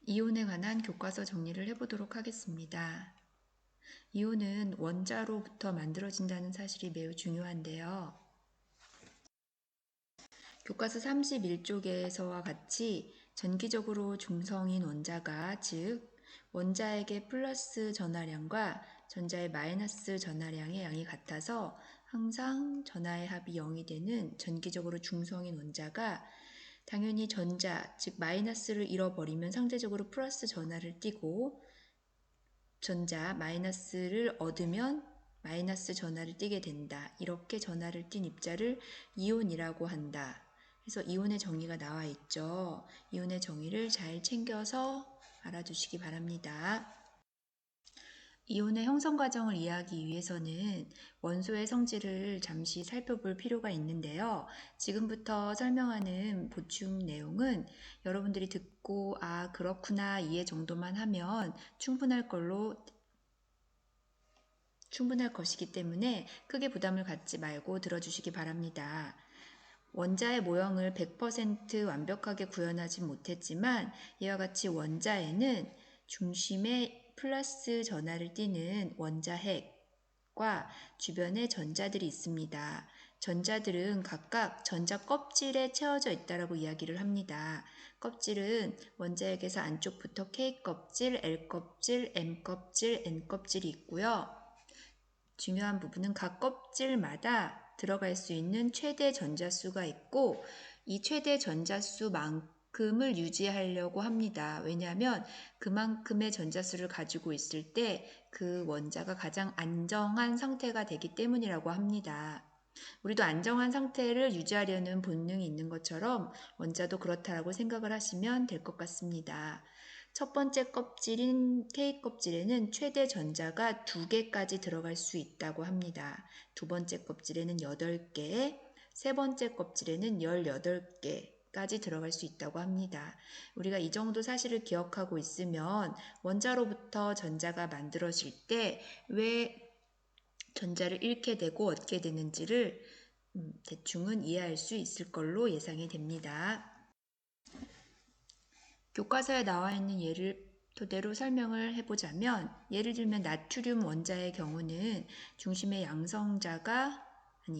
이온에 관한 교과서 정리를 해보도록 하겠습니다. 이온은 원자로부터 만들어진다는 사실이 매우 중요한데요. 교과서 31쪽에서와 같이 전기적으로 중성인 원자가, 즉 원자에게 플러스 전하량과 전자의 마이너스 전하량의 양이 같아서 항상 전하의 합이 0이 되는 전기적으로 중성인 원자가 당연히 전자, 즉 마이너스를 잃어버리면 상대적으로 플러스 전하를 띠고 전자, 마이너스를 얻으면 마이너스 전하를 띠게 된다. 이렇게 전하를 띤 입자를 이온이라고 한다. 그래서 이온의 정의가 나와 있죠. 이온의 정의를 잘 챙겨서 알아두시기 바랍니다. 이온의 형성 과정을 이해하기 위해서는 원소의 성질을 잠시 살펴볼 필요가 있는데요. 지금부터 설명하는 보충 내용은 여러분들이 듣고 그렇구나 이해 정도만 하면 충분할 것이기 때문에 크게 부담을 갖지 말고 들어주시기 바랍니다. 원자의 모형을 100% 완벽하게 구현하지 못했지만 이와 같이 원자에는 중심에 플러스 전하를 띠는 원자핵과 주변에 전자들이 있습니다. 전자들은 각각 전자 껍질에 채워져 있다라고 이야기를 합니다. 껍질은 원자핵에서 안쪽부터 K껍질, L껍질, M껍질, N껍질이 있고요. 중요한 부분은 각 껍질마다 들어갈 수 있는 최대 전자수가 있고 이 최대 전자수만큼을 유지하려고 합니다. 왜냐하면 그만큼의 전자수를 가지고 있을 때 그 원자가 가장 안정한 상태가 되기 때문이라고 합니다. 우리도 안정한 상태를 유지하려는 본능이 있는 것처럼 원자도 그렇다라고 생각을 하시면 될 것 같습니다. 첫 번째 껍질인 K껍질에는 최대 전자가 2개까지 들어갈 수 있다고 합니다. 두 번째 껍질에는 8개, 세 번째 껍질에는 18개까지 들어갈 수 있다고 합니다. 우리가 이 정도 사실을 기억하고 있으면 원자로부터 전자가 만들어질 때 왜 전자를 잃게 되고 얻게 되는지를 대충은 이해할 수 있을 걸로 예상이 됩니다. 교과서에 나와 있는 예를 토대로 설명을 해보자면 예를 들면 나트륨 원자의 경우는 중심의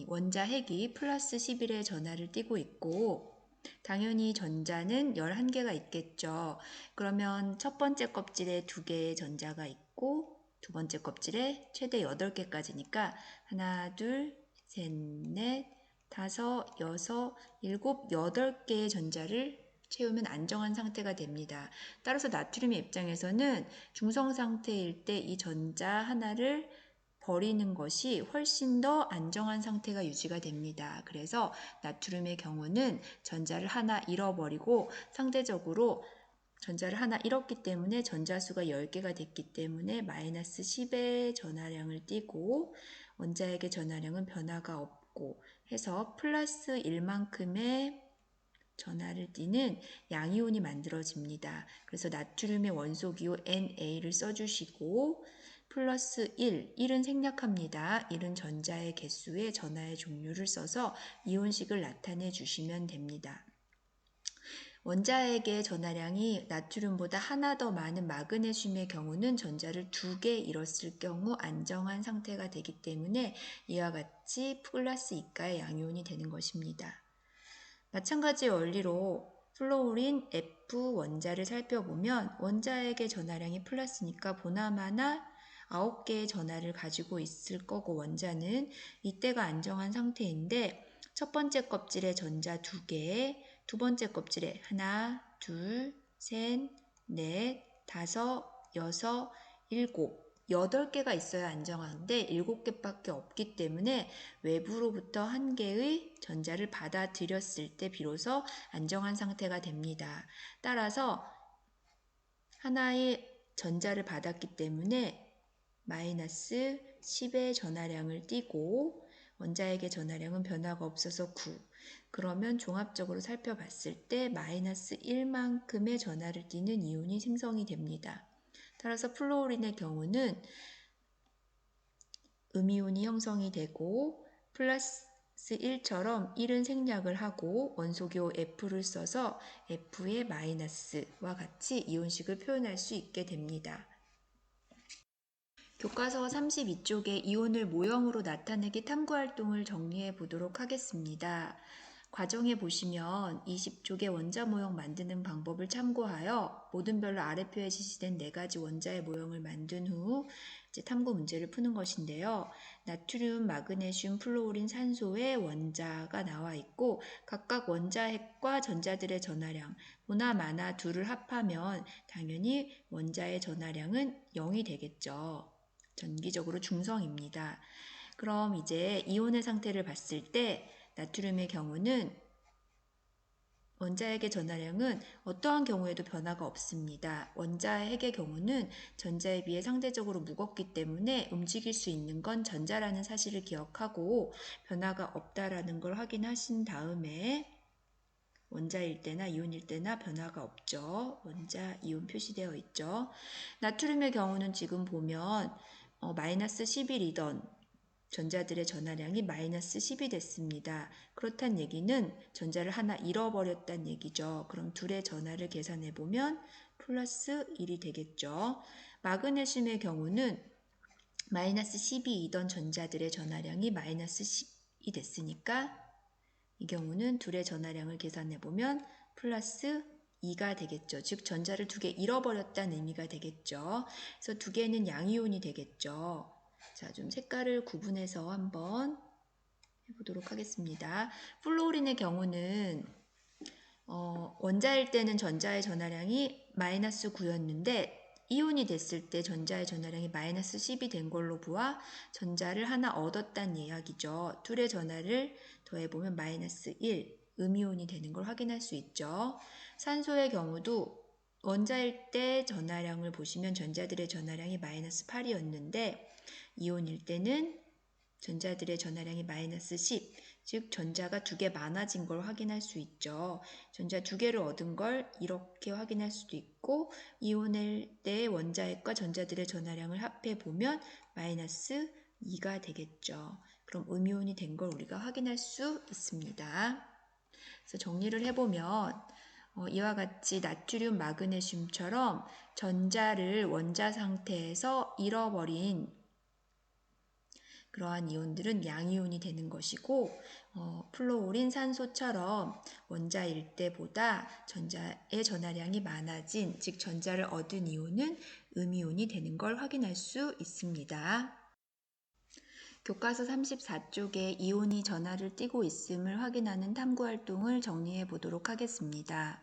원자핵이 플러스 11의 전하를 띠고 있고 당연히 전자는 11개가 있겠죠. 그러면 첫 번째 껍질에 2개의 전자가 있고 두 번째 껍질에 최대 8개까지니까 하나, 둘, 셋, 넷, 다섯, 여섯, 일곱, 8개의 전자를 채우면 안정한 상태가 됩니다. 따라서 나트륨의 입장에서는 중성 상태일 때 이 전자 하나를 버리는 것이 훨씬 더 안정한 상태가 유지가 됩니다. 그래서 나트륨의 경우는 전자를 하나 잃어버리고 상대적으로 전자를 하나 잃었기 때문에 전자수가 10개가 됐기 때문에 마이너스 10의 전하량을 띠고 원자핵의 전하량은 변화가 없고 해서 플러스 1만큼의 전하를 띠는 양이온이 만들어집니다. 그래서 나트륨의 원소기호 NA를 써주시고 플러스 1은 생략합니다. 1은 전자의 개수에 전하의 종류를 써서 이온식을 나타내 주시면 됩니다. 원자핵의 전하량이 나트륨보다 하나 더 많은 마그네슘의 경우는 전자를 2개 잃었을 경우 안정한 상태가 되기 때문에 이와 같이 플러스 이가의 양이온이 되는 것입니다. 마찬가지 원리로 플로우린 F 원자를 살펴보면 원자핵의 전하량이 플러스니까 보나마나 9개의 전하를 가지고 있을 거고 원자는 이때가 안정한 상태인데 첫 번째 껍질에 전자 2개, 두 번째 껍질에 하나, 둘, 셋, 넷, 다섯, 여섯, 일곱, 8개가 있어야 안정한데 7개밖에 없기 때문에 외부로부터 한 개의 전자를 받아들였을 때 비로소 안정한 상태가 됩니다. 따라서 하나의 전자를 받았기 때문에 마이너스 10의 전하량을 띠고 원자핵의 전하량은 변화가 없어서 9. 그러면 종합적으로 살펴봤을 때 마이너스 1만큼의 전하를 띠는 이온이 생성이 됩니다. 따라서 플로우린의 경우는 음이온이 형성이 되고 플러스 1처럼 1은 생략을 하고 원소교 F를 써서 F의 마이너스와 같이 이온식을 표현할 수 있게 됩니다. 교과서 32쪽에 이온을 모형으로 나타내기 탐구활동을 정리해 보도록 하겠습니다. 과정에 보시면 20쪽의 원자 모형 만드는 방법을 참고하여 모든 별로 아래표에 지시된 4가지 원자의 모형을 만든 후 이제 탐구 문제를 푸는 것인데요. 나트륨, 마그네슘, 플로린, 산소의 원자가 나와 있고 각각 원자핵과 전자들의 전하량 보나 마나 둘을 합하면 당연히 원자의 전하량은 0이 되겠죠. 전기적으로 중성입니다. 그럼 이제 이온의 상태를 봤을 때 나트륨의 경우는 원자핵의 전하량은 어떠한 경우에도 변화가 없습니다. 원자핵의 경우는 전자에 비해 상대적으로 무겁기 때문에 움직일 수 있는 건 전자라는 사실을 기억하고 변화가 없다라는 걸 확인하신 다음에 원자일 때나 이온일 때나 변화가 없죠. 원자, 이온 표시되어 있죠. 나트륨의 경우는 지금 보면 마이너스 11이던 전자들의 전하량이 마이너스 10이 됐습니다. 그렇단 얘기는 전자를 하나 잃어버렸다는 얘기죠. 그럼 둘의 전하를 계산해보면 플러스 1이 되겠죠. 마그네슘의 경우는 마이너스 12이던 전자들의 전하량이 마이너스 10이 됐으니까 이 경우는 둘의 전하량을 계산해보면 플러스 2가 되겠죠. 즉 전자를 2개 잃어버렸다는 의미가 되겠죠. 그래서 2개는 양이온이 되겠죠. 자, 좀 색깔을 구분해서 한번 해보도록 하겠습니다. 플로린의 경우는 원자일 때는 전자의 전하량이 마이너스 9였는데 이온이 됐을 때 전자의 전하량이 마이너스 10이 된 걸로 보아 전자를 하나 얻었다는 이야기죠. 둘의 전하를 더해보면 마이너스 1, 음이온이 되는 걸 확인할 수 있죠. 산소의 경우도 원자일 때 전하량을 보시면 전자들의 전하량이 마이너스 8이었는데 이온일 때는 전자들의 전하량이 마이너스 10, 즉 전자가 2개 많아진 걸 확인할 수 있죠. 전자 2개를 얻은 걸 이렇게 확인할 수도 있고 이온일 때 원자핵과 전자들의 전하량을 합해보면 마이너스 2가 되겠죠. 그럼 음이온이 된 걸 우리가 확인할 수 있습니다. 그래서 정리를 해보면 이와 같이 나트륨, 마그네슘처럼 전자를 원자 상태에서 잃어버린 그러한 이온들은 양이온이 되는 것이고 플로린, 산소처럼 원자일 때보다 전자의 전하량이 많아진, 즉 전자를 얻은 이온은 음이온이 되는 걸 확인할 수 있습니다. 교과서 34쪽에 이온이 전하를 띠고 있음을 확인하는 탐구활동을 정리해 보도록 하겠습니다.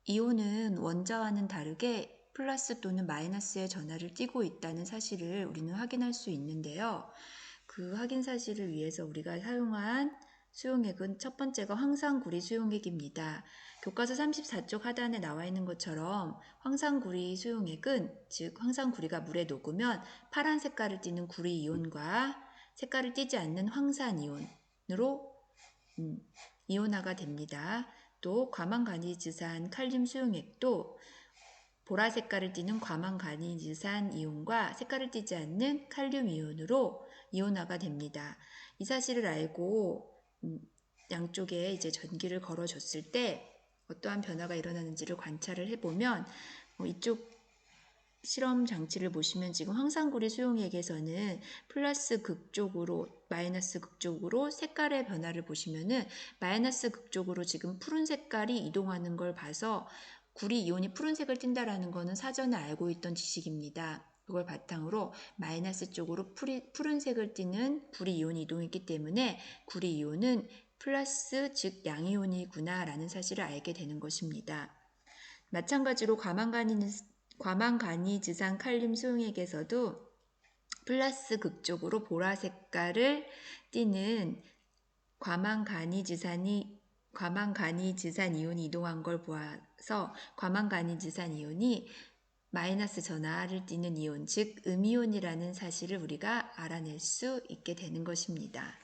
이온은 원자와는 다르게 플러스 또는 마이너스의 전하를 띠고 있다는 사실을 우리는 확인할 수 있는데요. 그 확인 사실을 위해서 우리가 사용한 수용액은 첫 번째가 황산구리 수용액입니다. 교과서 34쪽 하단에 나와 있는 것처럼 황산구리 수용액은, 즉 황산구리가 물에 녹으면 파란 색깔을 띠는 구리 이온과 색깔을 띠지 않는 황산 이온으로 이온화가 됩니다. 또 과망간이즈산 칼륨 수용액도 보라 색깔을 띠는 과망간이즈산 이온과 색깔을 띠지 않는 칼륨 이온으로 이온화가 됩니다. 이 사실을 알고 양쪽에 이제 전기를 걸어줬을 때 어떠한 변화가 일어나는지를 관찰을 해보면 이쪽 실험 장치를 보시면 지금 황산구리 수용액에서는 플러스 극쪽으로 마이너스 극쪽으로 색깔의 변화를 보시면은 마이너스 극쪽으로 지금 푸른 색깔이 이동하는 걸 봐서 구리 이온이 푸른색을 띈다라는 것은 사전에 알고 있던 지식입니다. 그걸 바탕으로 마이너스 쪽으로 푸른색을 띠는 구리 이온이 이동했기 때문에 구리 이온은 플러스 즉 양이온이구나 라는 사실을 알게 되는 것입니다. 마찬가지로 과망간이즈산 칼륨 수용액에서도 플러스 극쪽으로 보라 색깔을 띠는 과망간이즈산 이온이 이동한 걸 보아서 과망간이즈산 이온이 마이너스 전하를 띠는 이온, 즉 음이온이라는 사실을 우리가 알아낼 수 있게 되는 것입니다.